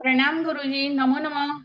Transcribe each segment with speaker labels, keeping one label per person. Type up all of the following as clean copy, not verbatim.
Speaker 1: प्रणाम गुरुजी, नमो नमः।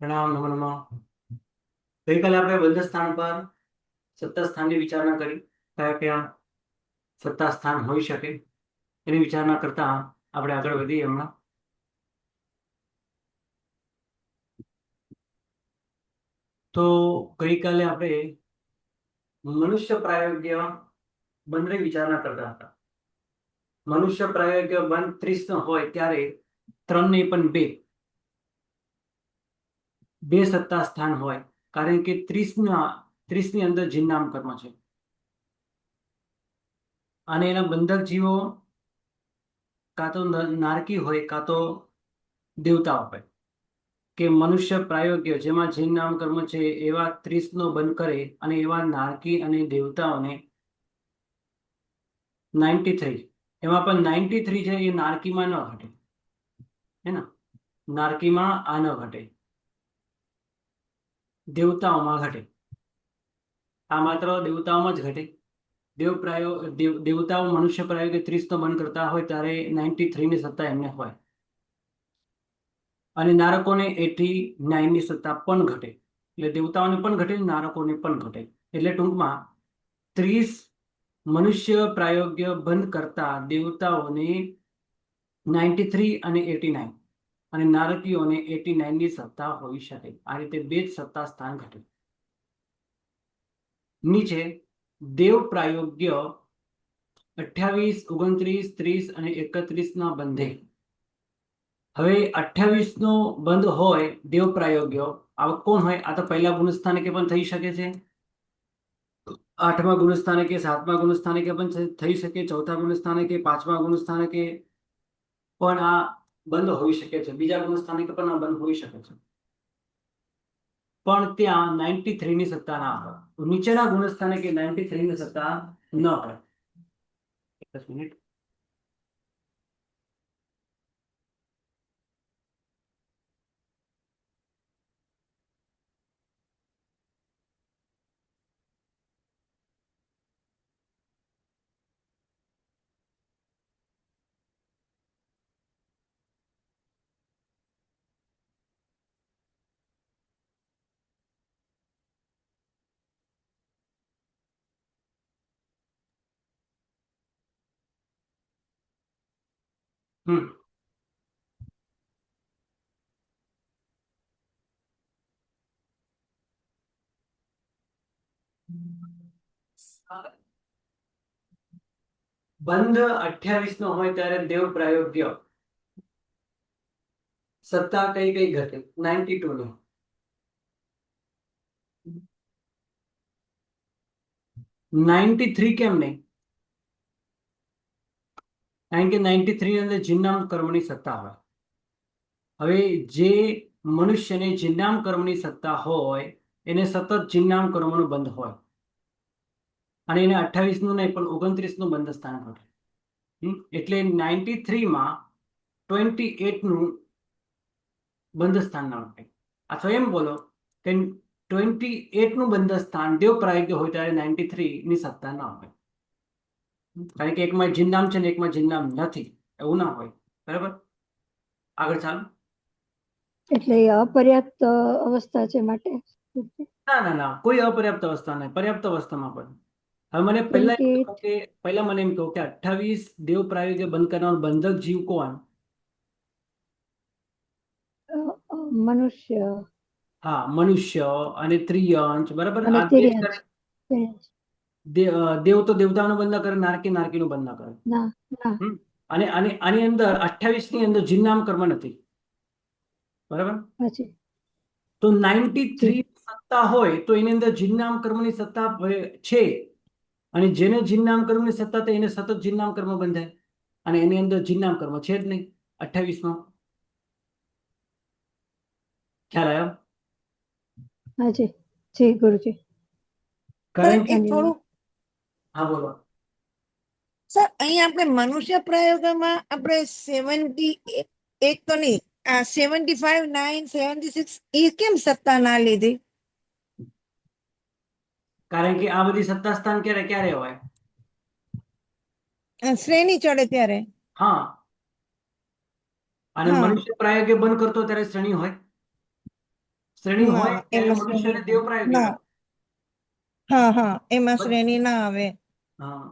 Speaker 2: प्रणाम नमो नमः। ગઈકાલે આપણે બંધ સ્થાન પર સત્તા સ્થાનની વિચારણા કરી કયા કયા સત્તા સ્થાન હોઈ શકે એની વિચારણા કરતા આપણે આગળ વધીએ હમણાં. તો ગઈકાલે આપણે મનુષ્ય પ્રાયોગ્ય બંધની વિચારણા કરતા હતા. મનુષ્ય પ્રાયોગ્ય બંધ 30 હોય ત્યારે 3 નહીં પણ બે સત્તા સ્થાન હોય, કારણ કે 30ની અંદર જીન નામ કર્મ છે અને એના બંધક જીવો કાં તો નારકી હોય કાં તો દેવતા હોય. કે મનુષ્ય પ્રાયોગ્ય જેમાં જીન નામ કર્મ છે એવા 30નો બંધ કરે અને એવા નારકી અને દેવતાઓને 93, એમાં પણ 93 છે એ નારકીમાં ન ઘટે, હે ને? નારકીમાં આ ન ઘટે, દેવતાઓમાં ઘટે. આ માત્ર દેવતાઓમાં જ ઘટે. દેવતાઓ મનુષ્ય પ્રાયોગ્ય 30નો બંધ કરતા હોય ત્યારે 93ની સત્તા એમને હોય અને નારકોને 89ની સત્તા પણ ઘટે. એટલે દેવતાઓને પણ ઘટે, નારકોને પણ ઘટે. એટલે ટૂંકમાં 30 મનુષ્ય પ્રાયોગ્ય બંધ કરતા દેવતાઓને 93 અને 89 અને નારકીઓને 89ની સત્તા હોઈ શકે. આ રીતે બે જ સત્તા સ્થાન ઘટે. નીચે દેવ પ્રાયોગ્ય 28, 29, 30 અને 31ના બંધે. હવે 28નો બંધ હોય દેવ પ્રાયોગ્ય, આ કોણ હોય? આ તો પહેલા ગુણસ્થાનકે પણ થઈ શકે છે, 8મા ગુણસ્થાનકે, 7મા ગુણસ્થાનકે પણ થઈ શકે, 4થા ગુણસ્થાનકે, 5મા ગુણસ્થાનકે પણ આ બંધ હોઈ શકે છે, બીજા ગુણસ્થાનકે પણ આ બંધ હોઈ શકે છે. પણ ત્યાં 93ની સત્તા ના હોય. નીચેના ગુણસ્થાનકે 93ની સત્તા ન હોય. 10 મિનિટ. હમ બંધ 28 નો હોય ત્યારે દેવ પ્રાયોગ્ય સત્તા કઈ કઈ ઘટે? 92 નો. 93 કેમ નહીં? કારણ કે 93 ની અંદર જિન્નામ કર્મની સત્તા હોય. હવે જે મનુષ્યને જિન્નામ કર્મની સત્તા હોય એને સતત જિન્નામ કર્મનો બંધ હોય અને એને 28 નું નહીં પણ 29 નું બંધ સ્થાન ઘટે. એટલે 93 માં 28 નું બંધ સ્થાન ના ઘટે. અથવા એમ બોલો કે 28 નું બંધ સ્થાન દેવ પ્રાયોગ્ય હોય ત્યારે 93 ની સત્તા ના હોય. કારણ કે એકમાં જિન્નામ છે ને એકમાં જિન્નામ નથી, એવું ના હોય. બરાબર, આગળ ચાલો.
Speaker 3: એટલે એ અપર્યાપ્ત અવસ્થા છે માટે
Speaker 2: ના ના ના, કોઈ અપર્યાપ્ત અવસ્થા નહીં, પર્યાપ્ત અવસ્થામાં પણ. હવે મને પહેલા એમ કહો
Speaker 3: 28
Speaker 2: કે 28 દેવ પ્રાયોગ્ય બંધ કરવાનો બંધક જીવ કોણ?
Speaker 3: મનુષ્ય
Speaker 2: હા, મનુષ્ય અને ત્રિયંશ. બરાબર,
Speaker 3: અને
Speaker 2: આ બે જ કરે.
Speaker 3: તિર્યંશ.
Speaker 2: દેવ તો દેવતાનું બંધ ન કરે, નારકી નારકીનું બંધ ન કરે.
Speaker 3: ના ના
Speaker 2: હમ. અને આની અંદર 28 ની અંદર જિન્નામ કર્મ નથી. બરાબર,
Speaker 3: પછી
Speaker 2: તો 93 સત્તા હોય તો એની અંદર જિન્નામ કર્મની સત્તા છે. અને જેને જિન્નામ કર્મની સત્તા થાય એને સતત જિન્નામ કર્મ બંધાય. અને એની અંદર જિન્નામ કર્મ છે જ નહીં 28 માં. ખ્યાલ આવ્યો?
Speaker 3: હાજી જી ગુરુજી.
Speaker 2: કારણ કે
Speaker 4: એક થોડું
Speaker 2: હા બોલો.
Speaker 4: સર અહીં આપણે મનુષ્ય પ્રયોગમાં આપણે 78 તો નહીં 75 9 76 એ કેમ સત્તા ના લીધી?
Speaker 2: કારણ કે આ બધી સત્તા સ્થાન ક્યારે ક્યારે હોય?
Speaker 4: શ્રેણી ચડે ત્યારે.
Speaker 2: હા, અને
Speaker 4: હા
Speaker 2: મનુષ્ય પ્રાયોગ્ય બંધ કરતો ત્યારે શ્રેણી હોય. શ્રેણી હોય
Speaker 4: ના
Speaker 2: ત્યારે
Speaker 4: એમાં
Speaker 2: મનુષ્યને
Speaker 4: શ્રેણી
Speaker 2: દેવ પ્રાયોગ્ય
Speaker 4: ના.
Speaker 2: હોય.
Speaker 4: હા હા એમાં
Speaker 2: બરાબર?
Speaker 4: શ્રેણી ના આવે.
Speaker 2: હા,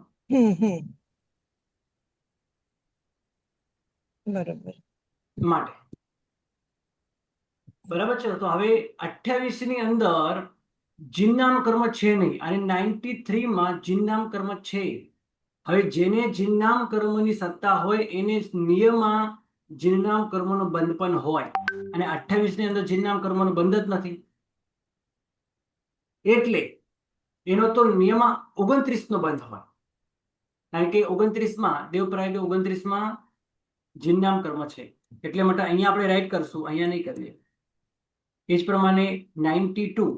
Speaker 4: બરોબર.
Speaker 2: માટે બરાબર છે. તો હવે 28 ની અંદર જિન્નામ કર્મ છે નહીં અને 93 માં જિન્નામ કર્મ છે. હવે જેને જિન્નામ કર્મની સત્તા હોય એને નિયમમાં જિન્નામ કર્મનો બંધ પણ હોય અને 28 ની અંદર જિન્નામ કર્મનો બંધ જ નથી. એટલે એનો તો નિયમમાં 29 નો બંધ હોય. કારણ કે 29 માં દેવ પ્રાયોગ્ય 29 માં જિન્નામ કર્મ છે. એટલે માટે અહીંયા આપણે રાઈટ કરશું, અહીંયા નહીં કરીએ. એ જ પ્રમાણે 92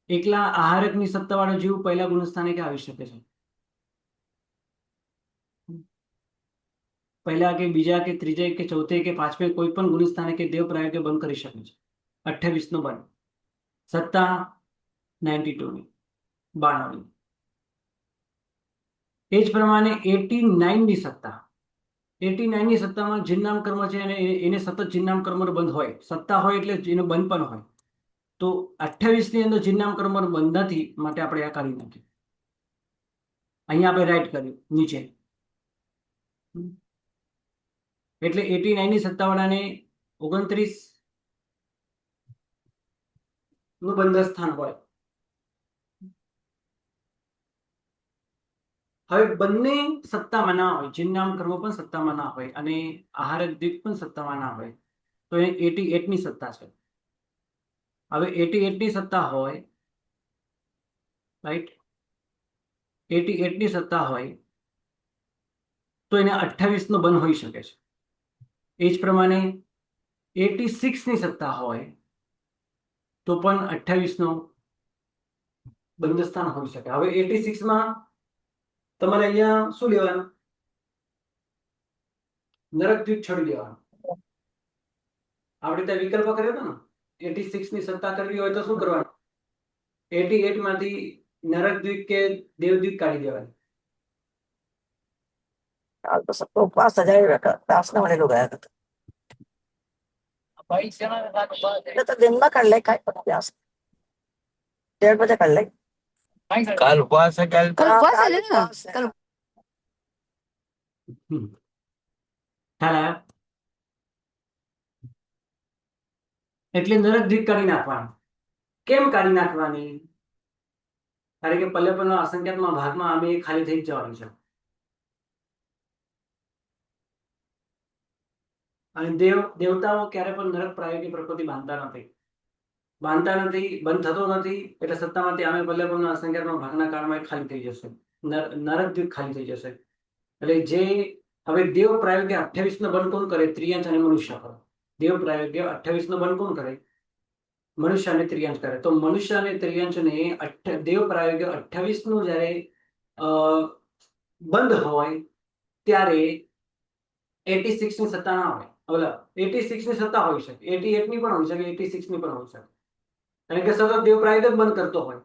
Speaker 2: એકલા આહારકની સત્તાવાળો જીવ પહેલા ગુણસ્થાને કે આવી શકે છે? પહેલા કે બીજા કે ત્રીજા કે ચોથે કે પાંચમે કોઈ પણ ગુણસ્થાને કે દેવ પ્રાયોગ્ય બંધ કરી શકે છે. 28 નો બંધ સત્તા 92 ની 92 ની. એ જ પ્રમાણે 89 ની સત્તા 89 ની સત્તામાં જિન્નામ કર્મ છે અને એને સતત જિન્નામ કર્મનો બંધ હોય. સત્તા હોય એટલે એનો બંધ પણ હોય. તો 28 ની અંદર જિન્નામ કર્મનો બંધ નથી, માટે આપણે આ કરી નાખીએ. અહીંયા આપણે રાઈટ કર્યું નીચે. એટલે 89 ની સત્તાવાળાને 29 નું બંધ સ્થાન હોય. હવે બંને સત્તામાં ના હોય, જિન્નામ કર્મ પણ સત્તામાં ના હોય અને આહારક દ્વીપ પણ સત્તામાં ના હોય, તો એ 88 ની સત્તા છે. હવે 88 ની સત્તા હોય, રાઈટ, 88 ની સત્તા હોય તો એને 28 નો બંધ હોઈ શકે છે. એ જ પ્રમાણે 86 ની સત્તા હોય તો પણ 28 નો બંધ સ્થાન હોઈ શકે. હવે 86 માં તમારે અહીંયા શું લેવાનું? નરકદ્વીપ છોડી દેવાનું. આપણે ત્યાં વિકલ્પ કર્યો હતો ને, 86 ની સત્તા કરવી હોય તો શું કરવાનું? 88 માંથી નરકદ્વીપ કે દેવદ્વીપ કાઢી દેવાની.
Speaker 5: काल तो सबको 5000 रखा दासना वाले लोग आया था तो दिन में कर ले काय पण व्यास 1:30 बजे कर ले
Speaker 6: काल उपवास है कल
Speaker 5: कल उपवास है ना कल
Speaker 2: ખ્યાલ આવ્યો? એટલે નરકદ્વીપ કાઢી નાખવાની. કેમ કાઢી નાખવાની? કારણ કે પલ્લેપનનો અસંખ્યાતમાં ભાગમાં અમે ખાલી થઈ જ જવાનું છે. અને દેવતાઓ ક્યારે પણ નરક પ્રાયોગિક પ્રકૃતિ બાંધતા નથી, બંધ થતો નથી. એટલે સત્તામાંથી અમે પલ્લેપનનો અસંખ્યાતમાં ભાગના કાળમાં એ ખાલી થઈ જશે, નરકદ્વીપ ખાલી થઈ જશે. એટલે જે હવે દેવ પ્રાયોગ્ય 28 નો બંધ કોણ કરે? ત્રિયાંશ અને મનુષ્ય કરે. દેવ પ્રાયોગ્ય 28 નો બંધ કોણ કરે? મનુષ્ય અને ત્રિયાંશ કરે. તો મનુષ્ય અને ત્રિયાંશને દેવ પ્રાયોગ્ય 28 નું જયારે બંધ હોય ત્યારે 86 ની સત્તા ના હોય. 86 ની સત્તા હોઈ શકે, 88 ની પણ હોઈ શકે, 86 ની પણ હોઈ શકે. કારણ કે સતત દેવ પ્રાયોગ્ય બંધ કરતો હોય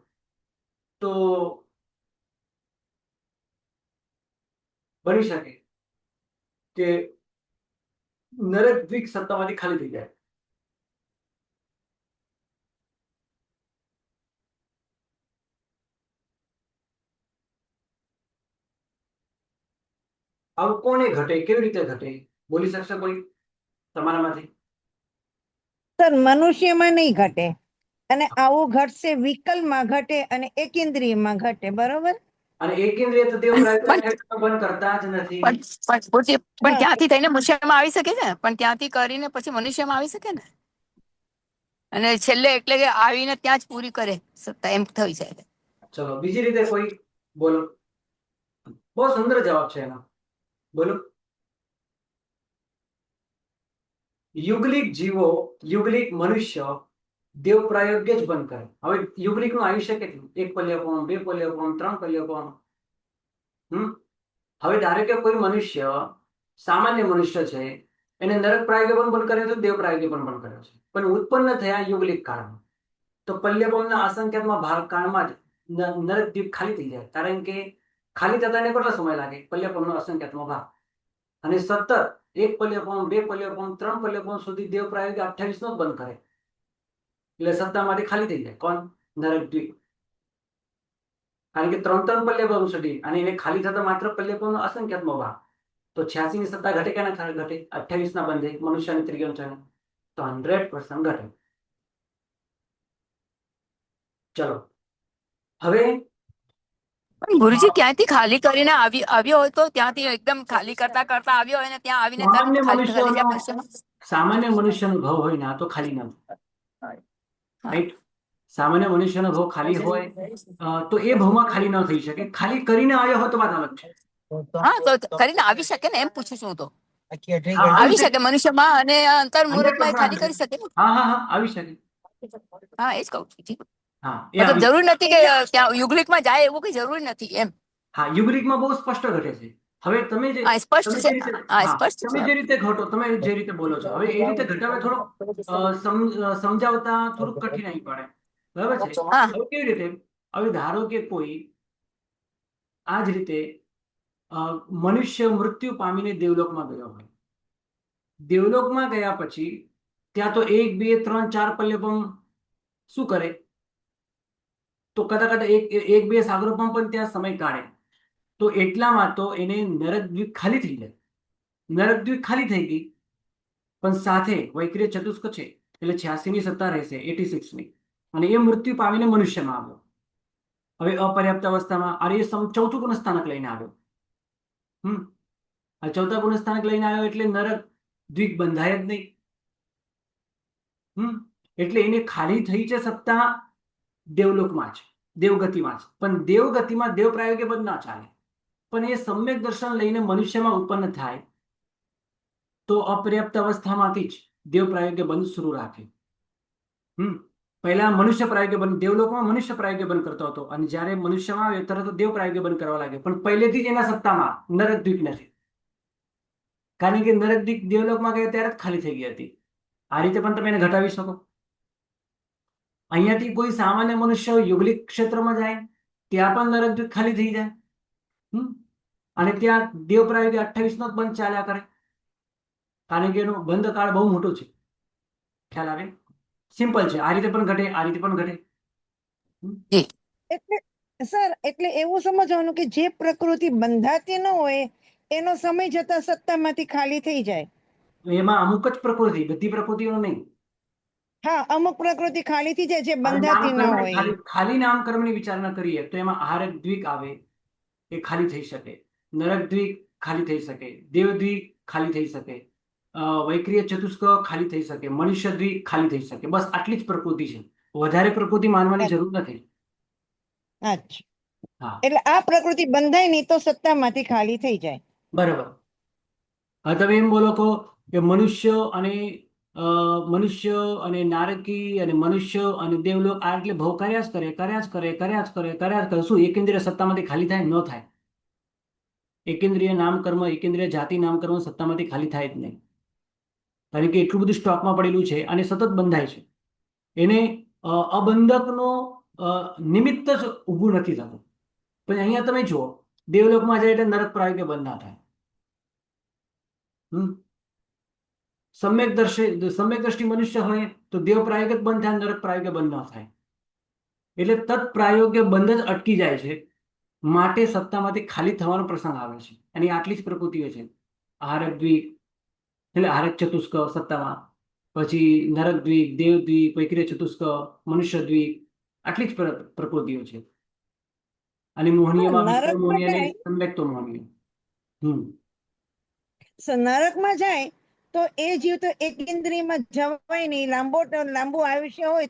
Speaker 2: તો બની શકે કે નરકદ્વીપ સત્તામાંથી ખાલી થઈ જાય. આવું કોને ઘટે? કેવી રીતે ઘટે? બોલી શકશે કોઈ તમારામાંથી?
Speaker 4: સર મનુષ્યમાં નહીં ઘટે, અને આવું ઘટશે વિકલમાં ઘટે અને એકેન્દ્રિયમાં ઘટે, બરોબર?
Speaker 2: અને એકેન્દ્રિય તો દેવ પ્રાયોગ્ય બંધ કરતા જ નથી.
Speaker 5: પણ ત્યાંથી થઈને મનુષ્યમાં આવી શકે છે, પણ ત્યાંથી કરીને પછી મનુષ્યમાં આવી શકે ને, અને છેલ્લે એટલે કે આવીને ત્યાં જ પૂરી કરે સત્તા, એમ થઈ જાય.
Speaker 2: ચલો બીજી રીતે કોઈ બોલો. બહુ સુંદર જવાબ છે એનો. બોલો. યુગલિક જીવો, યુગલિક મનુષ્ય દેવ પ્રાયોગ્ય જ બંધ કરે. હવે યુગલિક નું આયુષ્ય કેટલું? 1 પલ્યકોણ, 2 પલ્યકોણ, 3 પલ્યકોણ. હવે ધારો કે કોઈ મનુષ્ય, સામાન્ય મનુષ્ય છે, એને નરક પ્રાયોગ્ય પણ બંધ કર્યો છે, દેવ પ્રાયોગ્ય પણ બંધ કર્યો છે, પણ ઉત્પન્ન થયા યુગલિક કાળમાં. તો પલ્યકોણના અસંખ્યાતમાં ભાગ કાળમાં જ નરકદ્વીપ ખાલી થઈ જાય. કારણ કે ખાલી થતા એને કેટલો સમય લાગે? પલ્યકોણનો અસંખ્યાતમાં ભાગ. અને સતત 1 પલ્યકોણ, 2 પલ્યકોણ, 3 પલ્યકોણ સુધી દેવ પ્રાયોગ્ય 28 નો જ બંધ કરે. એટલે સત્તામાંથી ખાલી થઈ જાય. કોણ? નરકદ્વીપ. કારણ કે 3 પલ્યકોણ સુધી, અને એને ખાલી થતા માત્ર પલ્યકોણનો અસંખ્યાતમાં ભાગ. તો 86 ની સત્તા ઘટે કે ના ઘટે? 28 ના બંધે મનુષ્ય અને ત્રિયંશ. તો 100% ઘટે. ચલો હવે
Speaker 5: ગુરુજી ક્યાંથી ખાલી કરીને આવ્યો હોય તો ત્યાંથી એકદમ ખાલી કરતા કરતા આવ્યો હોય ને ત્યાં આવીને તરત ખાલી કરી જાય મનુષ્યમાં.
Speaker 2: સામાન્ય મનુષ્યનો ભાવ હોય ને, આ તો ખાલી ન થાય. રાઈટ? સામાન્ય મનુષ્યનો ભાવ ખાલી હોય તો એ ભાવમાં ખાલી ન થઈ શકે. ખાલી કરીને આવ્યો હોય તો વાત અલગ છે.
Speaker 5: હા, તો કરીને આવી શકે ને, એમ પૂછું છું હું તો.
Speaker 2: હા,
Speaker 5: આવી શકે મનુષ્યમાં, અને અંતર મુહૂર્તમાં એ ખાલી કરી શકે ને.
Speaker 2: હા, આવી શકે.
Speaker 5: હા, એ જ કહું છું. જી.
Speaker 2: હા, એ
Speaker 5: મતલબ
Speaker 2: આવી
Speaker 5: જરૂર નથી કે ત્યાં યુગલિકમાં જાય, એવું કઈ જરૂરી નથી એમ.
Speaker 2: હા, યુગલિકમાં બહુ સ્પષ્ટ ઘટે છે. હવે તમે જે
Speaker 5: હા, સ્પષ્ટ છે. હા,
Speaker 2: હા,
Speaker 5: સ્પષ્ટ
Speaker 2: તમે
Speaker 5: છે.
Speaker 2: જે રીતે ઘટો, તમે જે રીતે બોલો છો, હવે એ રીતે ઘટાડે થોડુંક સમજાવતા થોડુંક કઠિનાઈ પડે. બરાબર છે?
Speaker 5: હા.
Speaker 2: હવે કેવી રીતે? હવે ધારો કે કોઈ આ જ રીતે મનુષ્ય મૃત્યુ પામીને દેવલોકમાં ગયો હોય. દેવલોકમાં ગયા પછી ત્યાં તો 1, 2, 3, 4 પલ્યકોણ શું કરે? તો કદાચ 1, 2 સાગરોપણ પણ ત્યાં સમય કાઢે. તો એટલામાં તો એને નરકદ્વીપ ખાલી થઈ જાય. નરકદ્વીપ ખાલી થઈ ગઈ, પણ સાથે વૈક્રિય ચતુષ્ક છે, એટલે 86 ની સત્તા રહેશે, 86 ની. અને એ મૃત્યુ પામીને મનુષ્યમાં આવ્યો. હવે અપર્યાપ્ત અવસ્થામાં અને એ ચોથું પુનઃસ્થાનક લઈને આવ્યો. આ ચોથા પુનઃસ્થાનક લઈને આવ્યો એટલે નરક દ્વીપ બંધાય જ નહીં. એટલે એને ખાલી થઈ છે સત્તા દેવલોકમાં જ, દેવગતિમાં જ. પણ દેવગતિમાં દેવ પ્રાયોગ્ય બંધ ના ચાલે. પણ એ સમ્યક દર્શન લઈને મનુષ્યમાં ઉત્પન્ન થાય તો અપર્યાપ્ત અવસ્થામાંથી જ દેવ પ્રાયોગ્ય બંધ શરૂ રાખે. પહેલા મનુષ્ય પ્રાયોગ્ય બંધ, દેવલોકમાં મનુષ્ય પ્રાયોગ્ય બંધ કરતો હતો, અને જ્યારે મનુષ્યમાં આવે તરત દેવ પ્રાયોગ્ય બંધ કરવા લાગે. પણ પહેલેથી જ એના સત્તામાં નરકદ્વીપ નથી, કારણ કે નરકદ્વીપ દેવલોકમાં ગયા ત્યારે જ ખાલી થઈ ગઈ હતી. આ રીતે પણ તમે એને ઘટાડી શકો. અહીંયાથી કોઈ સામાન્ય મનુષ્ય યુગલિક ક્ષેત્રમાં જાય, ત્યાં પણ નરકદ્વીપ ખાલી થઈ જાય. અને ત્યાં દેવ પ્રાયોગ્ય 28 નો જ બંધ ચાલ્યા કરે, કારણ કે એનો બંધ કાળ બહુ મોટો છે. ખ્યાલ આવે? સિમ્પલ છે. આ રીતે પણ ઘટે, આ રીતે પણ ઘટે.
Speaker 4: એટલે સર એટલે એવું સમજવાનું કે જે પ્રકૃતિ બંધાતી ન હોય એનો સમય જતા સત્તામાંથી ખાલી થઈ જાય.
Speaker 2: એમાં અમુક જ પ્રકૃતિ, બધી પ્રકૃતિઓ નહીં.
Speaker 4: હા, અમુક પ્રકૃતિ ખાલી થઈ જાય જે
Speaker 2: અને
Speaker 4: બંધાતી ન
Speaker 2: નામકર્મની
Speaker 4: હોય.
Speaker 2: ખાલી નામકર્મની વિચારણા કરીએ તો એમાં આહારદ્વીપ આવે, એ ખાલી થઈ શકે. નરકદ્વીપ ખાલી થઈ શકે. દેવદ્વીપ ખાલી થઈ શકે. વૈક્રિય ચતુષ્ક ખાલી થઈ શકે. મનુષ્યદ્વીપ ખાલી થઈ શકે. બસ આટલી જ પ્રકૃતિ છે. વધારે પ્રકૃતિ માનવાની જરૂર નથી.
Speaker 4: અચ્છા,
Speaker 2: હા,
Speaker 4: એટલે આ પ્રકૃતિ બંધાય નહીં તો સત્તામાંથી ખાલી થઈ જાય.
Speaker 2: બરાબર. હવે તમે એમ બોલો કહો કે મનુષ્ય અને નારકી અને મનુષ્ય અને દેવલોક આ એટલે ભવ કર્યા જ કરે, કર્યા જ કરે, કર્યા જ કરે, કર્યા જ કરે. શું એકેન્દ્રિય સત્તામાંથી ખાલી થાય? ન થાય. એકેન્દ્રિય નામકર્મ, એકેન્દ્રિય જાતિ નામકર્મ સત્તામાંથી ખાલી થાય જ નહીં, કારણ કે એટલું બધું સ્ટોકમાં પડેલું છે અને સતત બંધાય છે. એને અબંધકનો નિમિત્ત જ ઊભું નથી થતું. પણ અહીંયા તમે જુઓ, દેવલોકમાં જાય એટલે નરક પ્રાયોગ્ય બંધ ના થાય. સમ્યક દ્રષ્ટિ મનુષ્ય હોય તો દેવ પ્રાયોગ્ય બંધ થાય, નરક પ્રાયોગ્ય બંધ ન થાય. એટલે તત્પ્રાયોગ્ય બંધ જ અટકી જાય છે. માટે સત્તામાંથી ખાલી થવાનો પ્રસંગ આવે છે. અને આટલી જ પ્રકૃતિઓ છે. આહારદ્વીપ એટલે આહારક ચતુષ્ક સત્તામાં, પછી નરકદ્વીપ, દેવદ્વીપ, વૈક્રિય ચતુષ્ક, મનુષ્યદ્વીપ, આટલી જ પ્રકૃતિઓ છે. અને મોહનીયમાં
Speaker 4: નરકમાં
Speaker 2: વિશ્વ મોહનીય અને
Speaker 4: જાય
Speaker 2: સમ્યક્તો મોહનીય.
Speaker 4: નરકમાં જાય તો એ જીવ તો એક ઇન્દ્રિયમાં જવાય નહીં, લાંબુ આયુષ્ય હોય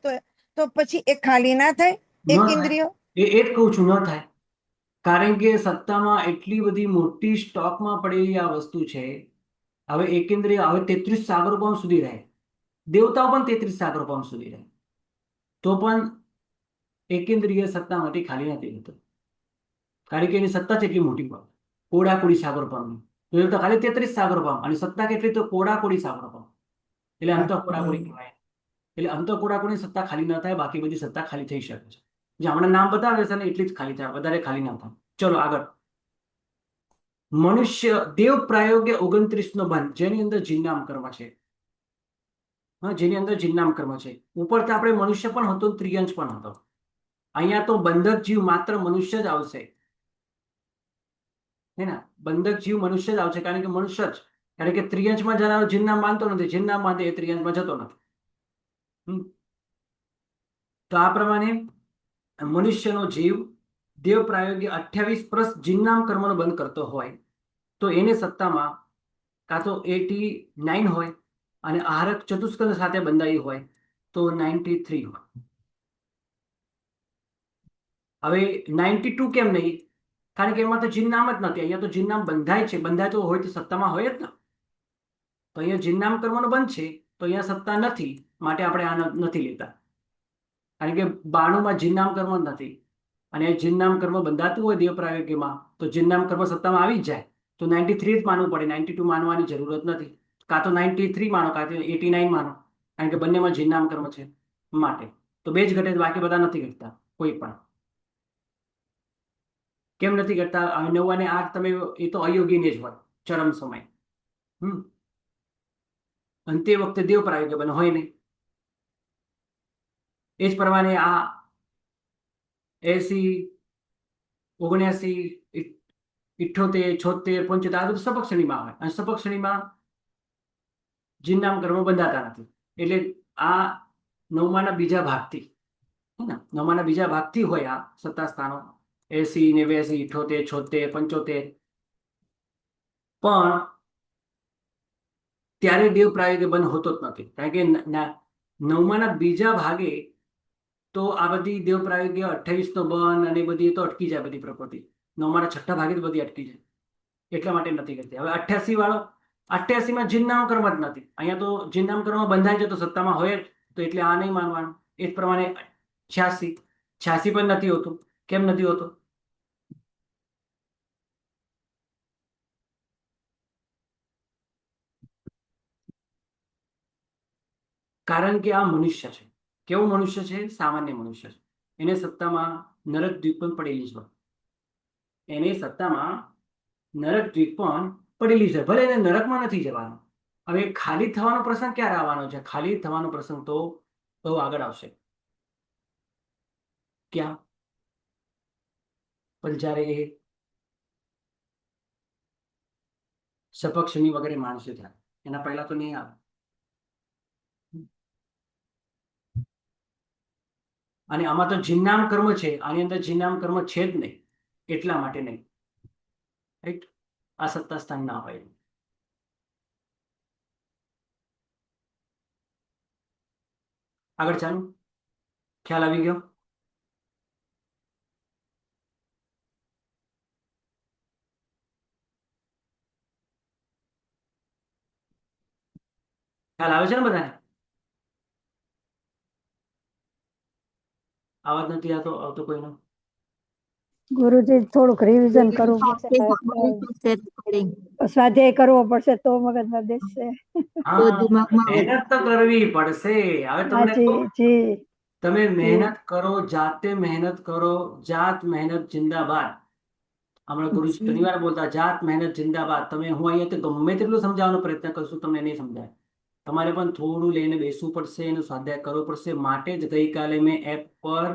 Speaker 4: તો પછી એ ખાલી ના થાય
Speaker 2: ન
Speaker 4: એક
Speaker 2: થાય.
Speaker 4: ઇન્દ્રિયો.
Speaker 2: એ જ કહું છું, ન થાય. કારણ કે સત્તામાં એટલી બધી મોટી સ્ટોકમાં પડેલી આ વસ્તુ છે. હવે એકેન્દ્રિય હવે 33 સાગર પાઉન્ડ સુધી રહે, દેવતાઓ પણ 33 સાગર પાઉન્ડ સુધી રહે, તો પણ એકેન્દ્રિય સત્તામાંથી ખાલી નથી થતો, કારણ કે એની સત્તા જ એટલી મોટી પડે. કોડાકોડી સાગર પાઉન્ડ તો ખાલી 33 સાગર પાઉન્ડ, અને સત્તા કેટલી? તો કોડાકોડી સાગર પાઉન્ડ. એટલે અંત કોડાકોડી કહેવાય. એટલે અંત કોડાકોડી સત્તા ખાલી ન થાય, બાકી બધી સત્તા ખાલી થઈ શકે છે. જે હમણાં નામ બતાવે છે ને એટલી જ ખાલી થાય, વધારે ખાલી ના થાય. ચલો આગળ. મનુષ્ય દેવ પ્રાયોગ્ય 29 નો બંધ, જેની અંદર જીનનામ કર્મ છે. હા, જેની અંદર જીનનામ કર્મ છે. ઉપર તો આપણે મનુષ્ય પણ હતો, ત્રિયંશ પણ હતો. અહીંયા તો બંધક જીવ માત્ર મનુષ્ય જ આવશે, હે ને? બંધક જીવ મનુષ્ય જ આવશે, કારણ કે મનુષ્ય જ, કારણ કે ત્રિયંશમાં જનારો જીનનામ માનતો નથી, જીનનામ માનતો એ ત્રિયંશમાં જતો નથી. તો આ પ્રમાણે મનુષ્યનો જીવ દેવ પ્રાયોગ્ય 28 પ્લસ જીનનામ કર્મનો બંધ કરતો હોય તો એને સત્તામાં કાં તો 89 હોય, અને આહારક ચતુષ્કંદ સાથે બંધાઈ હોય તો 93 હોય. હવે 92 કેમ નહીં? કારણ કે એમાં તો જીનનામ જ નથી. અહીંયા તો જીનનામ બંધાય છે. બંધાય તો હોય તો સત્તામાં હોય જ ને. તો અહીંયા જીનનામ કર્મનો બંધ છે, તો અહીંયા સત્તા નથી, માટે આપણે આ નથી લેતા. કારણ કે 92માં જીનનામ કર્મ જ નથી, અને જીનનામ કર્મ બંધાતું હોય દેવ પ્રાયોગ્યમાં તો જીનનામ કર્મ સત્તામાં આવી જ જાય. તો 93 જ માનવું પડે, 92 માનવાની જરૂરત નથી. કાં તો 93 માનો, કાં તો 89 માનો, કારણ કે બંનેમાં જીનનામ કર્મ છે. માટે તો બે જ ઘટે, બાકી બધા નથી ઘટતા કોઈ પણ. કેમ નથી ઘટતા? 9 અને 8 તમે, એ તો અયોગીને જ હોય ચરમ સમય. અને તે વખતે દેવ પ્રાયોગ્ય બને હોય નહીં. એ જ પ્રમાણે આ 80, 79, 78, 76, 75 આ બધું સપક શ્રેણીમાં આવે, અને સપક શ્રેણીમાં જીનનામ કર્મ બંધાતા નથી. એટલે આ 9માના બીજા ભાગથી, હે ને, 9માના બીજા ભાગથી હોય આ સત્તા સ્થાનો 80, 89, 78, 76, 75. પણ ત્યારે દેવ પ્રાયોગ્ય બંધ હોતો જ નથી, કારણ કે 9માના બીજા ભાગે તો આ બધી દેવ પ્રાયોગ્ય 28 નો બંધ અને બધી તો અટકી જાય, બધી પ્રકૃતિ 9માના છઠ્ઠા ભાગે જ બધી અટકી જાય, એટલા માટે નથી કરતી. હવે 88 વાળો, 88માં જીનનામ કર્મ જ નથી. અહીંયા તો જીનનામ કર્મ બંધાય છે તો સત્તામાં હોય જ, તો એટલે આ નહીં માનવાનું. એ જ પ્રમાણે 86 પણ નથી હોતું. કેમ નથી હોતું? કારણ કે આ મનુષ્ય છે. કેવું મનુષ્ય છે? સામાન્ય મનુષ્ય છે. એને સત્તામાં નરક દ્વીપ પણ પડેલી છે. એને સત્તામાં નરક દ્વીપ પણ પડેલી છે. ભલે એને નરકમાં નથી જવાનું. હવે ખાલી થવાનો પ્રસંગ ક્યારે આવવાનો છે? ખાલી થવાનો પ્રસંગ તો બહુ આગળ આવશે. ક્યાં? પણ જ્યારે એ સપક્ષની વગેરે માણસે થાય એના પહેલા તો નહીં આવે. અને આમાં તો જિન્નામ કર્મ છે. આની અંદર જિન્નામ કર્મ છે જ નહીં. એટલા માટે નહીં. રાઈટ? આ સત્તા સ્થાન ના હોય. આગળ ચાલો. ખ્યાલ આવી ગયો? ખ્યાલ આવે છે ને બધાને? અવાજ નથી આવતો કોઈનો?
Speaker 3: ગુરુજી થોડુંક રિવિઝન કરવું પડશે. સ્વાધ્યાય કરવો પડશે તો મગજમાં બેસશે.
Speaker 2: હા, મહેનત તો કરવી પડશે. હવે તમને
Speaker 3: હાજી
Speaker 2: કહું,
Speaker 3: જી.
Speaker 2: તમે મહેનત કરો, જાતે મહેનત કરો. જાત મહેનત જિંદાબાદ. હમણાં ગુરુ ઘણી વાર બોલતા, જાત મહેનત જિંદાબાદ. તમે હું અહીંયા તો ગમે તેટલું સમજાવવાનો પ્રયત્ન કરશું, તમને નહીં સમજાય. તમારે પણ થોડું લઈને બેસવું પડશે, એનો સ્વાધ્યાય કરવો પડશે. માટે જ ગઈકાલે મેં એપ પર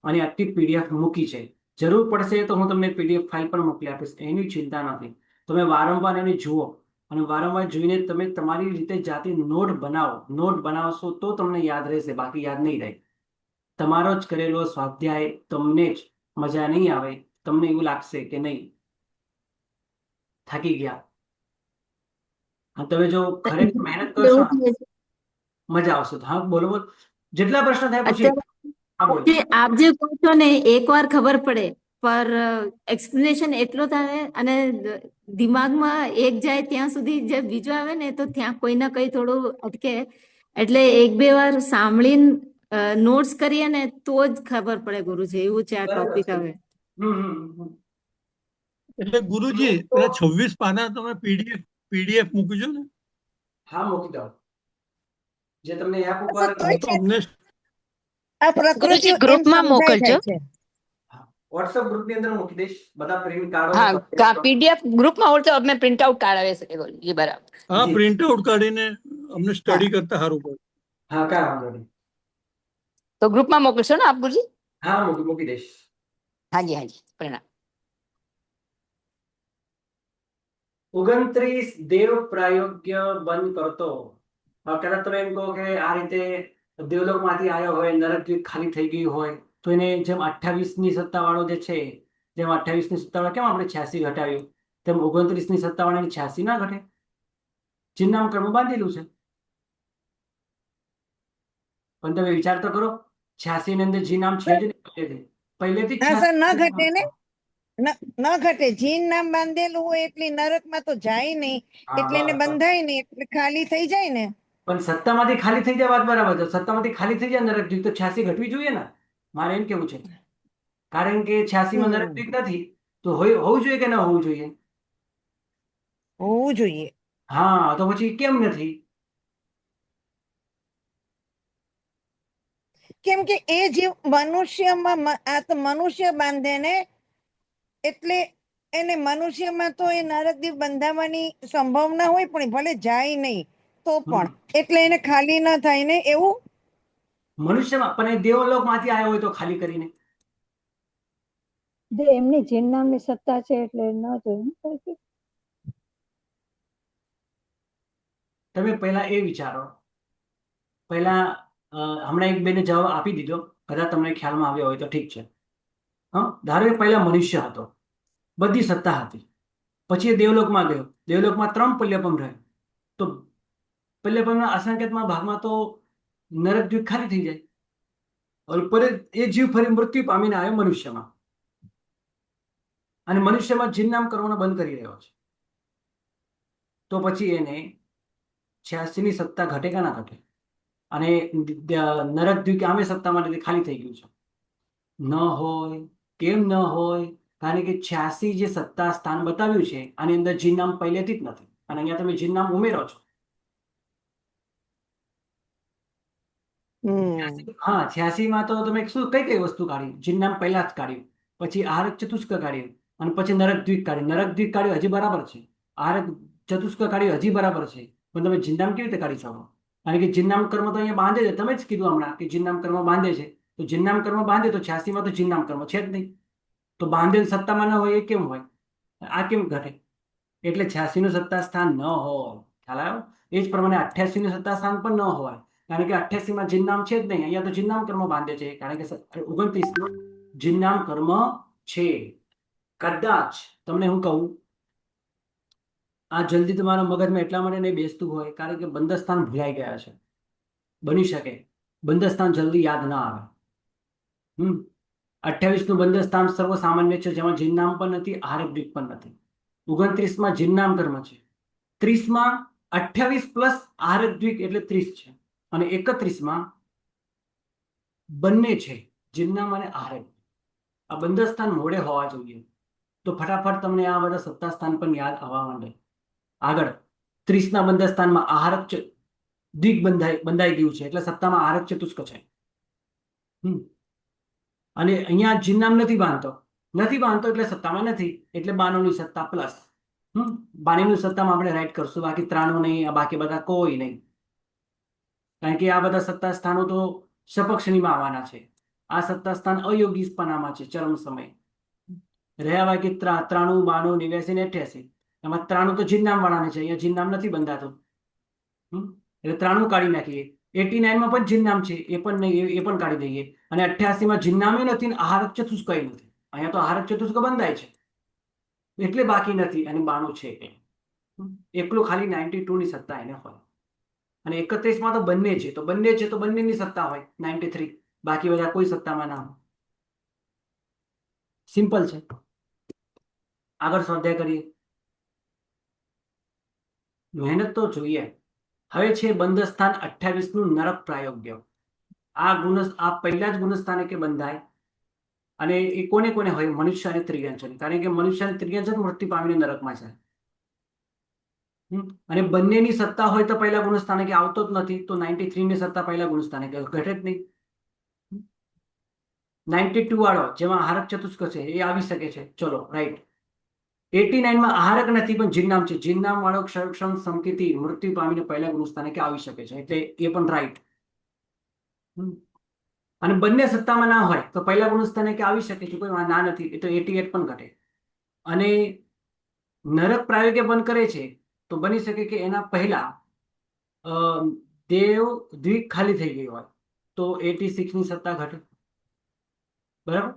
Speaker 2: અને આખી પીડીએફ મૂકી છે. જરૂર પડશે તો હું તમને પીડીએફ ફાઇલ પણ મોકલી આપીશ. એની ચિંતા નથી. તમે વારંવાર એને જુઓ અને વારંવાર જોઈને તમે તમારી રીતે જાતે નોટ બનાવો. નોટ બનાવશો તો તમને યાદ રહેશે, બાકી યાદ નહીં રહે. તમારો જ કરેલો સ્વાધ્યાય તમને જ મજા નહીં આવે. તમને એવું લાગશે કે નહીં, થાકી ગયા. અને તમે જો ખરેખર મહેનત કરશો ને, મજા આવશે. હા, બોલો બોલો. જેટલા પ્રશ્ન થાય પૂછી. હા, બોલો.
Speaker 7: આપ જે કહો છો ને એકવાર ખબર પડે, પર એક્સપ્લેનેશન એટલો થાય અને દિમાગમાં એક જાય ત્યાં સુધી જે બીજો આવે ને તો ત્યાં કોઈ ના કઈ થોડું અટકે. એટલે એક બે વાર સાંભળીને નોટ્સ કરીએ ને તો જ ખબર પડે ગુરુજી. એવું છે આ ટોપિક હવે.
Speaker 8: એટલે ગુરુજી પેલા 26 પાના તમે પીડીએફ મૂકજો ને.
Speaker 2: હા, મૂકી દો. જે તમને એપ ઉપર
Speaker 4: સર,
Speaker 8: તો અમને
Speaker 4: આ પ્રકૃતિ
Speaker 5: ગુરુજી,
Speaker 4: એમ
Speaker 5: ગ્રુપમાં
Speaker 4: સમજાય
Speaker 5: મોકલજો.
Speaker 4: જાય છે.
Speaker 2: વોટ્સએપ ગ્રુપની અંદર મૂકી દઈશ. બધા પ્રિન્ટ કાઢો.
Speaker 5: હા, પીડીએફ ગ્રુપમાં હોય તો અમે પ્રિન્ટ આઉટ કાઢાવી શકીએ ગુરુજી. બરાબર.
Speaker 8: હા
Speaker 2: જી.
Speaker 8: પ્રિન્ટ આઉટ કાઢીને અમને સ્ટડી કરતા સારું પડે.
Speaker 2: હા, કાંઈ વાંધો નહીં.
Speaker 5: તો ગ્રુપમાં મોકલશો ને આપ ગુરુજી?
Speaker 2: હા, મૂકી દઈશ.
Speaker 5: હાજી હાજી, પ્રણામ.
Speaker 2: 29 દેવ પ્રાયોગ્ય બંધ કરતો. કદાચ તમે એમ કહો કે આ રીતે દેવલોકમાંથી આવ્યો હોય, નરક દ્વીપ ખાલી થઈ ગયું હોય, તો એને જેમ 28ની સત્તાવાળો જે છે, જેમ 28ની સત્તાવાળો કેમ આપણે 86 ઘટાવ્યું, તેમ 29ની સત્તાવાળાની 86 ના ઘટે. ચિહ્નામ કર્મ બાંધેલું છે. પણ તમે વિચાર તો કરો, 86 ની અંદર જી નામ છે જ નહીં પહેલેથી.
Speaker 4: હા સર, ન ઘટે ને, ન ઘટે. જીન નામ બાંધેલું હોય એટલે નરકમાં તો જાય નહીં, એટલે એને બંધાય નહીં, એટલે ખાલી થઈ જાય ને.
Speaker 2: પણ સત્તામાંથી ખાલી થઈ જાય, વાત બરાબર છે. સત્તામાંથી ખાલી થઈ જાય નરક દ્વીપ, તો 86 ઘટવી જોઈએ ને. મારે એમ કેવું છે. કારણ કે 86 માં નરક દ્વીપ નથી, તો હોવું જોઈએ કે ના હોવું જોઈએ?
Speaker 4: હોવું જોઈએ.
Speaker 2: હા, તો પછી કેમ નથી?
Speaker 4: કેમ કે એ જીવ મનુષ્યમાં આ તો મનુષ્ય બાંધે ને, એટલે એને મનુષ્યમાં તો એ નરકદીપ બંધાવવાની સંભાવના હોય, પણ ભલે જાય નહીં તો પણ એટલે એને ખાલી ન થાય ને એવું.
Speaker 2: મનુષ્યમાં પણ એ દેવલોક માંથી આવ્યો હોય તો ખાલી કરીને.
Speaker 3: એમની જીન નામની સત્તા છે એટલે ન જોયું.
Speaker 2: તમે પહેલા એ વિચારો. પહેલા હમણાં એક બેને જવાબ આપી દીધો, કદાચ તમને ખ્યાલમાં આવ્યો હોય તો ઠીક છે. હા, ધારો કે પહેલા મનુષ્ય હતો, બધી સત્તા હતી. પછી એ દેવલોકમાં ગયો, દેવલોકમાં 3 પલ્યપમ રહે, તો પલ્યપમના અસંખ્યતમાં ભાગમાં તો નરક દ્વીપ ખાલી થઈ જાય. અને એ જીવ ફરી મૃત્યુ પામીને આવ્યો મનુષ્યમાં, અને મનુષ્યમાં જીન નામ કરવાનો બંધ કરી રહ્યો છે. તો પછી એને 86ની સત્તા ઘટે કે ના ઘટે? અને નરકદ્વીપ આમે સત્તામાં લીધે ખાલી થઈ ગયું છે. ન હોય, કેમ ન હોય? કારણ કે 86 જે સત્તા સ્થાન બતાવ્યું છે આની અંદર જીન નામ પહેલેથી જ નથી, અને અહીંયા તમે જીન નામ ઉમેરો છો. હા, 86 માં તો તમે શું કઈ કઈ વસ્તુ કાઢી? જીન નામ પહેલા જ કાઢ્યું, પછી આહારક ચતુષ્ક કાઢ્યું, અને પછી નરકદ્વીપ કાઢ્યું. નરકદ્વીપ કાઢ્યું હજી બરાબર છે, આહારક ચતુષ્ક કાઢ્યું હજી બરાબર છે, પણ તમે જીન નામ કેવી રીતે કાઢી શકો? કારણ કે જીન નામ કર્મ તો અહીંયા બાંધે છે. તમે જ કીધું હમણાં કે જીન નામ કર્મ બાંધે છે, તો જીન નામ કર્મ બાંધે તો 86 માં તો જીન નામ કર્મ છે જ નહીં. તો બાંધેલ સત્તામાં ન હોય એ કેમ હોય? આ કેમ ઘટે? એટલે 86 નું સત્તા સ્થાન ન હોય. ખ્યાલ આવ્યો? એ જ પ્રમાણે 88 નું સત્તા સ્થાન પણ ન હોય, કારણ કે 88 માં જીન નામ છે જ નહીં. અહીંયા તો જીન નામ કર્મ બાંધે છે, કારણ કે 29 નું જીન નામ કર્મ છે. કદાચ તમને હું કહું, આ જલ્દી તમારા મગજમાં એટલા માટે નહીં બેસતું હોય કારણ કે બંધ સ્થાન ભૂલાઈ ગયા છે. બની શકે બંધ સ્થાન જલ્દી યાદ ના આવે. 28 નું બંધ સ્થાન સર્વસામાન્ય છે, જેમાં જીન નામ પણ નથી, આહારક દ્વીપ પણ નથી. 29 માં જીન નામ કર્મ છે. 30 માં 28 પ્લસ આહારક દ્વીપ એટલે 30 છે, અને 31 માં બંને છે, જીન નામ અને આહારક. આ બંધ સ્થાન મોડે હોવા જોઈએ, તો ફટાફટ તમને આ બધા સત્તા સ્થાન પણ યાદ આવવા માંડે. આગળ 30 ના બંધ સ્થાનમાં આહારક દ્વીપ બંધાઈ ગયું છે, એટલે સત્તામાં આહારક ચતુષ્ક છે. અને અહીંયા જીન નામ નથી બાંધતો એટલે સત્તામાં નથી, એટલે 92 ની સત્તા પ્લસ 92 ની સત્તામાં આપણે રાઈટ કરશું, બાકી 93 નહીં, બાકી બધા કોઈ નહીં. કારણ કે આ બધા સત્તા સ્થાનો તો સપક્ષણીમાં આવવાના છે. આ સત્તા સ્થાન અયોગીપણામાં છે. ચરમ સમય રહ્યા બાકી 93, 92, 89 ને 88. એમાં 93 તો જીન નામ વાળાને છે, અહીંયા જીન નામ નથી બંધાતું, એટલે 93 કાઢી નાખીએ. 89 માં પણ જીન નામ છે, એ પણ નહીં, એ પણ કાઢી દઈએ. અને 88 માં જીન નામે નથી, આહારક ચતુષ્ક નથી. અહીંયા તો આહારક ચતુષ્ક બંધાય છે, એટલે બાકી નથી, અને 92 છે. એકલું ખાલી 92 ની સત્તા એને હોય. અને 31 માં તો બંને છે, તો બંનેની સત્તા હોય 93, બાકી બધા કોઈ સત્તામાં ના હોય. સિમ્પલ છે. આગળ સ્વાધ્યાય કરીએ. મહેનત તો જોઈએ. હવે છે બંધ સ્થાન 28 નું નરક પ્રાયોગ્ય. આ પહેલા જ ગુણસ્થાને કે બંધાય, અને એ કોને કોને હોય? મનુષ્ય અને ત્રિયંજન. કારણ કે મનુષ્ય અને ત્રિયંજન મૃત્યુ પામીને નરકમાં છે. અને બંનેની સત્તા હોય તો પહેલા ગુણસ્થાને કે આવતો જ નથી, તો 93 ની સત્તા પહેલા ગુણસ્થાને કે ઘટે જ નહીં. 92 વાળો જેમાં આહારક ચતુષ્ક છે એ આવી શકે છે, ચલો રાઈટ. 89 માં આહારક નથી પણ જીન નામ છે, જીન નામ વાળો ક્ષરક્ષમ સંકેતી મૃત્યુ પામીને પહેલા ગુણસ્થાને કે આવી શકે છે, એટલે એ પણ રાઈટ. અને બંને સત્તામાં ના હોય તો પહેલા ગુણસ્થાને કે આવી શકે છે, કોઈ ના નથી, એ તો 88 પણ ઘટે. અને નરક પ્રાયોગ્ય બંધ કરે છે તો બની શકે કે એના પહેલા દેવ દ્વીપ ખાલી થઈ ગઈ હોય, તો 86 ની સત્તા ઘટે. બરાબર?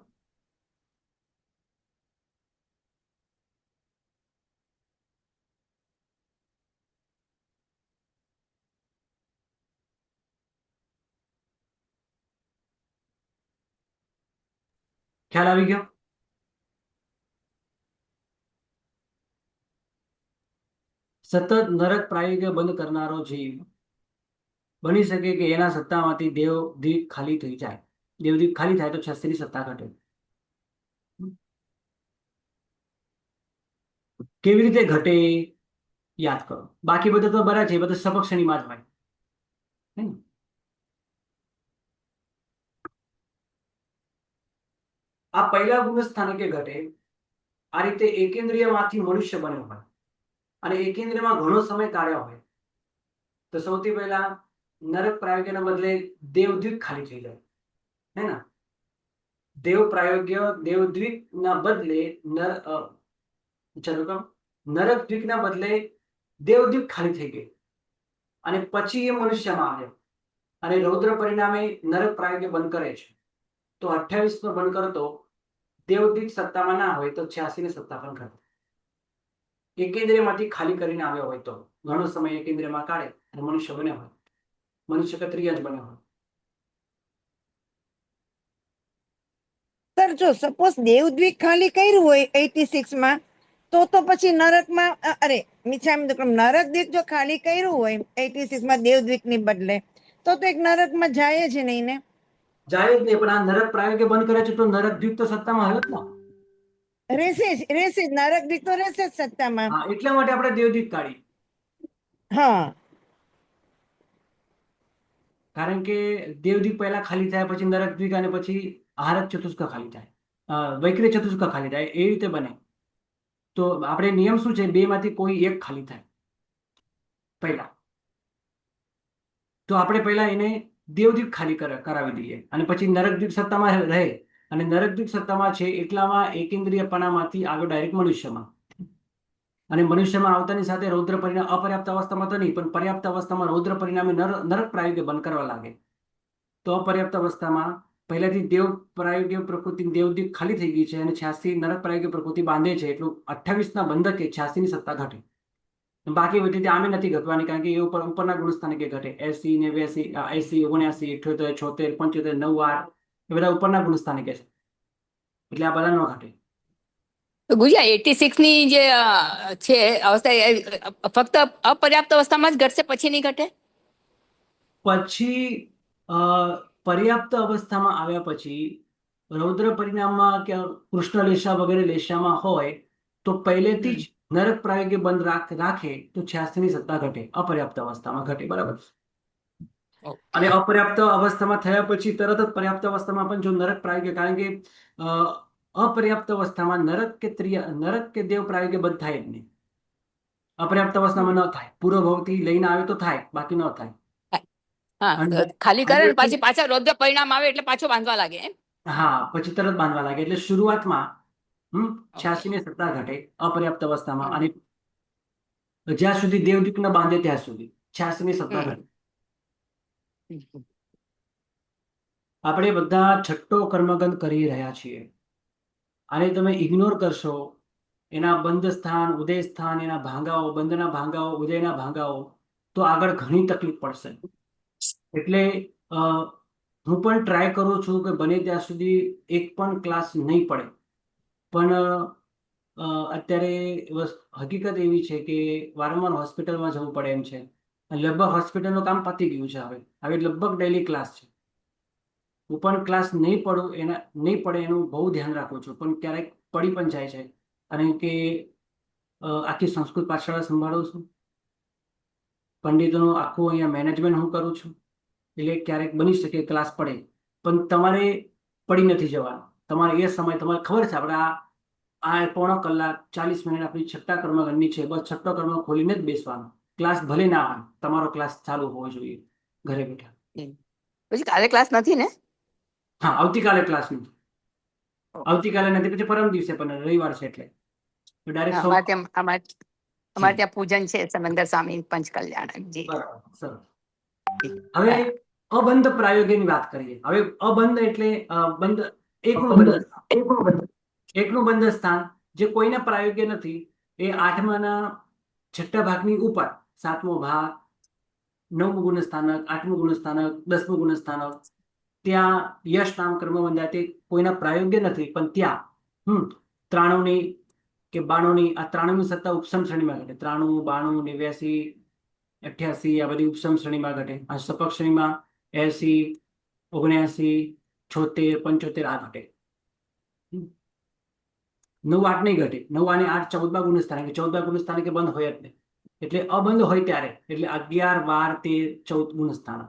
Speaker 2: ખ્યાલ આવી ગયો? સતત નરક પ્રાયોગ્ય બંધ કરનારો જીવ બની શકે કે એના સત્તામાંથી દેવદ્વીપ ખાલી થઈ જાય. દેવદ્વીપ ખાલી થાય તો 86 ની સત્તા ઘટે. કેવી રીતે ઘટે યાદ કરો. બાકી બધા તો બરાબર છે, એ બધા સપક્ષણીમાં જ હોય. આ પહેલા ગુણસ્થાને કે ઘટે આ રીતે એકેન્દ્રિયમાંથી મનુષ્ય બન્યો હોય, અને એકેન્દ્રિયમાં ઘણો સમય કાઢ્યો હોય, તો સૌથી પહેલા નરક પ્રાયોગ્યના બદલે દેવદ્વીપ ખાલી થઈ જાય, હે ને? દેવદ્વીપના બદલે નરક દ્વીપના બદલે દેવદ્વીપ ખાલી થઈ ગઈ, અને પછી એ મનુષ્યમાં આવ્યો, અને રૌદ્ર પરિણામે નરક પ્રાયોગ્ય બંધ કરે છે. તો 28 નો બંધ કરતો દેવદ્વીપ સત્તામાં ના હોય તો 86 ની સત્તા પણ ઘટે. એકેન્દ્રિયમાંથી ખાલી કરીને આવ્યો હોય તો ઘણો સમય એકેન્દ્રિયમાં કાઢે અને મનુષ્ય બન્યો હોય, મનુષ્ય કે ત્રિયંજ બન્યો હોય.
Speaker 4: સર, જો સપોઝ દેવદ્વીપ ખાલી કર્યું હોય 86 માં, તો પછી નરકમાં નરક દ્વીપ જો ખાલી કર્યું હોય 86 માં દેવદ્વીપ ની બદલે, તો એક નરકમાં જાય જ નહીં ને.
Speaker 2: જાય જ નહીં, પણ આ નરક પ્રાયોગે બંધ કરે છે તો નરક દ્વીપ તો સત્તામાં આવ્યો જ ને.
Speaker 4: રહેશે જ નરક દીક તો રહેશે જ સત્તામાં.
Speaker 2: હા, એટલા માટે આપણે દેવદીપ કાઢી,
Speaker 4: હા
Speaker 2: કારણ કે દેવદીપ પહેલા ખાલી થાય, પછી નરક દ્વીપ અને પછી આહારક ચતુષ્કા ખાલી થાય, વૈક્રિય ચતુષ્કા ખાલી થાય, એ રીતે બને. તો આપણે નિયમ શું છે, બે માંથી કોઈ એક ખાલી થાય પહેલા, તો આપણે પહેલા એને દેવદીપ ખાલી કરાવી દઈએ અને પછી નરકદ્વીપ સત્તામાં રહે. અને નરકદ્વીપ સત્તામાં છે એટલામાં એકેન્દ્રિયપણામાંથી આગળ ડાયરેક્ટ મનુષ્યમાં, અને મનુષ્યમાં આવતાની સાથે રૌદ્ર પરિણામ અપર્યાપ્ત અવસ્થામાં તો નહીં, પણ પર્યાપ્ત અવસ્થામાં રૌદ્ર પરિણામે નરક પ્રાયોગે બંધ કરવા લાગે. તો અપર્યાપ્ત અવસ્થામાં પહેલાથી દેવ પ્રાયોગ્ય પ્રકૃતિ દેવદીપ ખાલી થઈ ગઈ છે અને 86 નરક પ્રાયોગ્ય પ્રકૃતિ બાંધે છે, એટલું 28ના બંધકે 86 ની સત્તા ઘટે. બાકી બધી આમે નથી ઘટવાની, કારણ કે એ ઉપરના ગુણસ્થાનિકે ઘટે. 80 89 80 79 78 76 75 9 8 એ બધા ઉપરના ગુણસ્થાનિકે છે, એટલે આ બધા ન ઘટે.
Speaker 5: તો ગુજ્યા 86 ની જે છે અવસ્થા ફક્ત અપર્યાપ્ત અવસ્થામાં જ ઘટશે, પછી નહીં ઘટે?
Speaker 2: પછી પર્યાપ્ત અવસ્થામાં આવ્યા પછી રૌદ્ર પરિણામમાં કે કૃષ્ણ લેશા વગેરે લેશામાં હોય તો પહેલેથી જ નરક પ્રાયોગે બંધ રાખે તો 86 ની સત્તા ઘટે, અપર્યાપ્ત અવસ્થામાં ઘટે. બરાબર. અને અપર્યાપ્ત અવસ્થામાં થયા પછી તરત જ પર્યાપ્ત અવસ્થામાં પણ જો નરક પ્રાયોગે, કારણ કે અપર્યાપ્ત અવસ્થામાં નરક કે દેવ પ્રાયોગે બંધ થાય જ નહીં. અપર્યાપ્ત અવસ્થામાં ન થાય, પૂર્વ ભાવથી લઈને આવે તો થાય, બાકી ન થાય.
Speaker 5: હા, ખાલી કરે ને પછી પાછા રૌદ્ર પરિણામ આવે એટલે પાછો બાંધવા લાગે એમ.
Speaker 2: હા, પછી તરત બાંધવા લાગે. એટલે શરૂઆતમાં 86 ની સત્તા ઘટે અપર્યાપ્ત અવસ્થામાં, અને જ્યાં સુધી દેવદીપ ન બાંધે ત્યાં સુધી 86 ની સત્તા ઘટે. આપણે બધા છઠ્ઠો કર્મગંધ કરી રહ્યા છીએ, આને તમે ઇગ્નોર કરશો, એના બંધ સ્થાન ઉદય સ્થાન, એના ભાંગાઓ, બંધના ભાંગાઓ, ઉદયના ભાંગાઓ, તો આગળ ઘણી તકલીફ પડશે. એટલે હું પણ ટ્રાય કરું છું કે બને ત્યાં સુધી એક પણ ક્લાસ નહીં પડે, પણ અત્યારે હકીકત એવી છે કે વારંવાર હોસ્પિટલમાં જવું પડે એમ છે. લગભગ હોસ્પિટલનું કામ પતી ગયું છે, હવે લગભગ ડેલી ક્લાસ છે. હું પણ ક્લાસ નહીં પડે એનું બહુ ધ્યાન રાખું છું, પણ ક્યારેક પડી પણ જાય છે, કારણ કે આખી સંસ્કૃત પાઠશાળા સંભાળું છું, પંડિતોનું આખું અહીંયા મેનેજમેન્ટ હું કરું છું, એટલે ક્યારેક બની શકે ક્લાસ પડે, પણ તમારે પડી નથી જવાનું. તમારે એ સમય તમારે ખબર છે, આપણે આ પોણો કલાક 40 મિનિટ આપણી છઠ્ઠા કર્મગંધની છે, બસ છઠ્ઠો કર્મ ખોલીને જ બેસવાનો. ક્લાસ ભલે ના આવે, તમારો ક્લાસ ચાલુ હોવો જોઈએ ઘરે બેઠા.
Speaker 5: પછી કાલે ક્લાસ નથી ને?
Speaker 2: હા, આવતીકાલે ક્લાસ નથી, આવતીકાલે નથી, પછી પરમ દિવસે, પણ રવિવાર છે એટલે ડાયરેક્ટ.
Speaker 5: અમારે ત્યાં પૂજન છે સમંદર સ્વામી પંચ કલ્યાણકજી.
Speaker 2: હવે અબંધ પ્રાયોગની વાત કરીએ. હવે અબંધ એટલે બંધ, એકનું બંધ સ્થાન જે કોઈના પ્રાયોગ્ય નથી, એ 8માના છઠ્ઠા ભાગની ઉપર 7મો ભાગ, 9મું ગુણસ્થાનક, 8મું ગુણસ્થાનક, 10મું ગુણસ્થાનક, ત્યાં યશ નામ કર્મ બંધાય, તે કોઈના પ્રાયોગ્ય નથી, પણ ત્યાં ત્રાણુની કે બાણુની, આ ત્રાણુની સત્તા ઉપસમ શ્રેણીમાં ઘટે. 93, 92, 89, 88 આ બધી ઉપસમ શ્રેણીમાં ઘટે. આ સપક શ્રેણીમાં 80, 79, 76, 75 આ ઘટે. 9, 8 નહીં ઘટે. 9 અને 8 14મા ગુણસ્થાનકે, 14મા ગુણસ્થાનકે બંધ હોય જ નહીં. એટલે અબંધ હોય ત્યારે, એટલે 11, 12, 13, 14 ગુણસ્થાનક.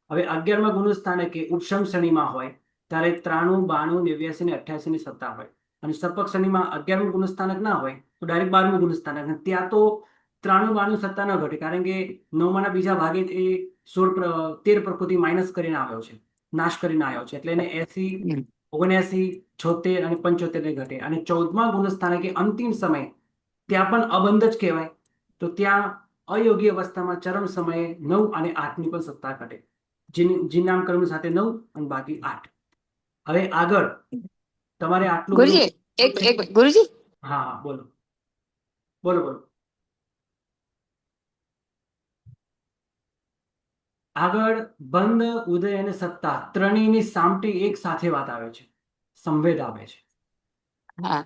Speaker 2: હવે 11મા ગુણસ્થાનકે ઉપસમ શ્રેણીમાં હોય ત્યારે 93, 92, 89 ને 88 ની સત્તા હોય. અને સપક શ્રેણીમાં 11મું ગુણસ્થાનક ના હોય તો ડાયરેક્ટ 12મું ગુણસ્થાનક. ત્યાં તો 93, 92 સત્તા ન ઘટે, કારણ કે 9માના બીજા ભાગે એ 13 પ્રકૃતિ માઇનસ કરીને આવ્યો છે, નાશ કરીને આવ્યો છે, એટલે એને 80, 79, 76 અને 75 ઘટે. અને 14મા ગુણસ્થાનકે અંતિમ સમય, ત્યાં પણ અબંધ જ કહેવાય, તો ત્યાં અયોગી અવસ્થામાં ચરમ સમયે 9 અને 8ની પણ સત્તા ઘટે. જીનામ કર્મ સાથે 9 અને બાકી 8. હવે આગળ તમારે આટલું
Speaker 5: ગુરુજી ગુરુજી,
Speaker 2: હા બોલો બોલો બોલો. આગળ બંધ, ઉદય અને સત્તા ત્રણેયની સામટી એક સાથે વાત આવે છે, સંવેદ આવે છે.
Speaker 5: હા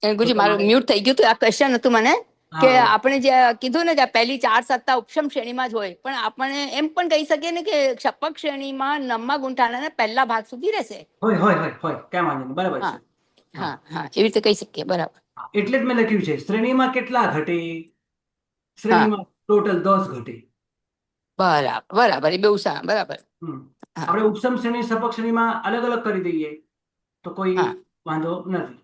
Speaker 5: ગુરુજી મારું મ્યુટ થઈ ગયું હતું, આ ક્વેશ્ચન હતું મને કે
Speaker 2: હા
Speaker 5: આપણે જે કીધું ને કે આ પહેલી 4 સત્તા ઉપશમ શ્રેણીમાં જ હોય, પણ આપણે એમ પણ કહી શકીએ ને કે ક્ષપક શ્રેણીમાં નવમા ગુંઠાણાના પહેલા ભાગ સુધી રહેશે.
Speaker 2: હોય કેમ વાંધો નહીં, બરાબર
Speaker 5: હા
Speaker 2: છે.
Speaker 5: હા હા, એવી રીતે કહી શકીએ. બરાબર.
Speaker 2: એટલે જ મેં લખ્યું છે શ્રેણીમાં કેટલા ઘટે, શ્રેણીમાં ટોટલ 10 ઘટે.
Speaker 5: બરાબર બરાબર, એ બહુ બરાબર. હા
Speaker 2: આપણે ઉપસમ શ્રેણી સપક શ્રેણીમાં અલગ અલગ કરી દઈએ તો કોઈ
Speaker 5: હા,
Speaker 2: વાંધો નથી.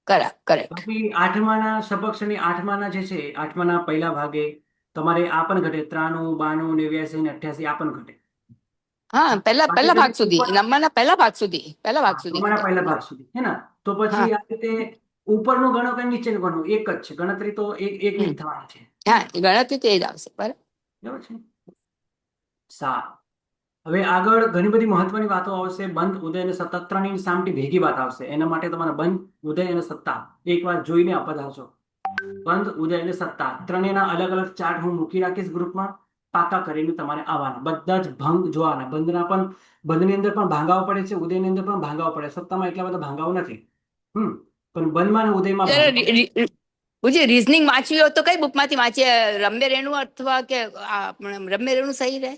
Speaker 5: કરેક્ટ.
Speaker 2: બાકી આઠમાના સપક શ્રેણી આઠમાના જે છે, આઠમાના પહેલા ભાગે તમારે આ પણ ઘટે, 93, 92, 89 ને 88 આ પણ ઘટે.
Speaker 5: હા, પહેલા
Speaker 2: બાકી
Speaker 5: ભાગ
Speaker 2: તમે
Speaker 5: સુધી,
Speaker 2: ઉપર
Speaker 5: નવમાના પહેલા ભાગ સુધી
Speaker 2: તમારા
Speaker 5: ઘટે.
Speaker 2: પહેલા ભાગ સુધી હે ને, તો
Speaker 5: હા
Speaker 2: પછી આ રીતે ઉપરનું ગણો કે નીચેનું ગણો એક જ છે, ગણતરી તો એકની જ થવાની છે.
Speaker 5: હા, એ ગણતરી તો એ જ આવશે. બરાબર.
Speaker 2: બરાબર છે. સારું, હવે આગળ ઘણી બધી મહત્વની વાતો આવશે. બંધ, ઉદય અને સત્તા ત્રણેયની સામટી ભેગી વાત આવશે. એના માટે તમારે બંધ, ઉદય અને સત્તા એકવાર જોઈને આપવા છો. બંધ, ઉદય અને સત્તા ત્રણેયના અલગ અલગ ચાર્ટ હું મૂકી રાખીશ ગ્રુપમાં. પાકા કરીને તમારે આવવાના, બધા જ ભંગ જોવાના. બંધની અંદર પણ ભાંગાવો પડે છે, ઉદયની અંદર પણ ભાંગાવો પડે. સત્તામાં એટલા બધા ભાંગાવો નથી. પણ બંધમાં અને ઉદયમાં ભાંગાવો.
Speaker 5: પૂછી રીઝનિંગ વાંચવી હોય તો કઈ બુકમાંથી વાંચીએ? રમ્ય રેણુ અથવા કે રમ્ય રેણુ સહી રહે?